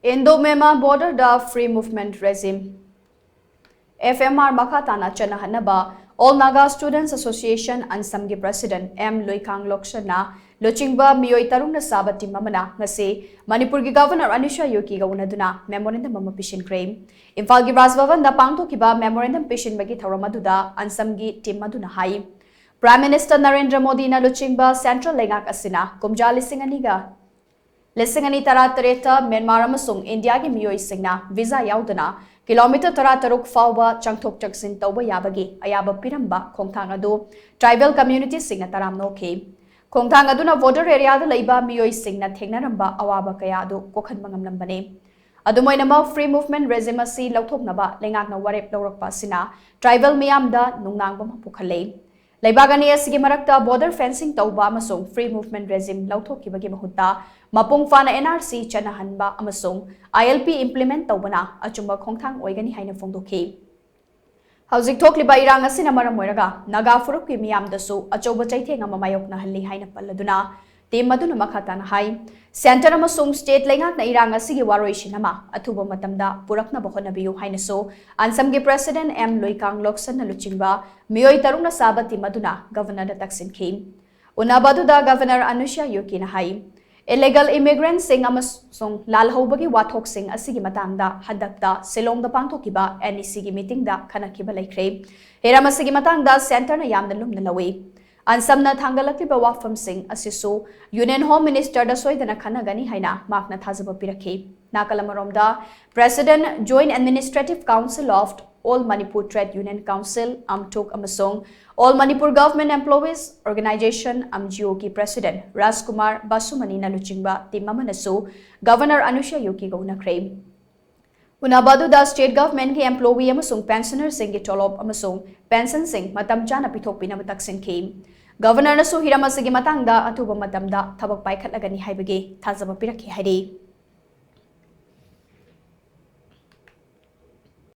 Indo Myanmar border da free movement regime. FMR makha tana chatnahannaba All Naga Students Association Ansam gi President M Luikang Luckson na luchingba meeoi tarungna sabati mamana ngasi Manipur gi Governor Anusuiya Uikey ga unnaduna memorandum ama pishinkhre. Imphal gi Rajbhavan da pangthokiba memorandum pishinbagi thawramaduda Ansam gi team maduna hai. Prime Minister Narendra Modi na luchingba Central Lengak asina kumja Lisingani tara tareta Myanmar amasung India gi meeoi singna visa yaudana kilometer tara taruk fauba changthok chaksin tauba yabagi ayaba piramba khongthang adu tribal community singna taram nokhe khongthang aduna border area da leiba meeoi singna thengnaramba awaba kaya adu kokhanba ngamlambane adumoinama free movement regime asi lauthoknaba lengakna warep lawrakpa sina tribal miyamda nungnangba pukhale Laibagani asigi marakta border fencing tauba amasung free movement regime lauthokibagi mahutta mapung fana NRC chatnahannaba amasung ILP implement taubana achumba khongthang oigani haina phongdokhi Hauzik thokliba irang asina maram oiraga naga furukki miyamdasu achoba chaitheng ama mayokna halli haina palladuna team maduna makhatan hai center amasung state lengak na irang asigi waroisinama athuba matamda purakna bohonabiyu haina so Ansam gi President M Luikang Luckson na luchingba meeoi tarungna sabati maduna Governor da taksinki unabadu da Governor Anusuiya Uikey na hai illegal immigrants sing amasung lalhobagi wathok sing asigi matangda hadakta Silong da pangthokiba NEC gi meeting da khanakiba laikre heram asigi matangda center na yamna lumna lawi Ansam na thangalakliba wafam sing asisu Union Home Minister da soidana khanagani haina makna thajaba pirakhi nakalamaromda President Joint Administrative Council of All Manipur Trade Union Council Amtuk amasung All Manipur Government Employees Organization AMGO ki President Rajkumar Basumani na luchingba timamanasu Governor Anusuiya Uikey ga unakre Unabadu da state government ki employee amasung pensioner sing ki tolop amasung pension sing matam chana pithokpina mataksin ki Governor nasu hiramasigi matangda athuba matamda thabak paikhatlagani haibagi thajaba pirakhi hairi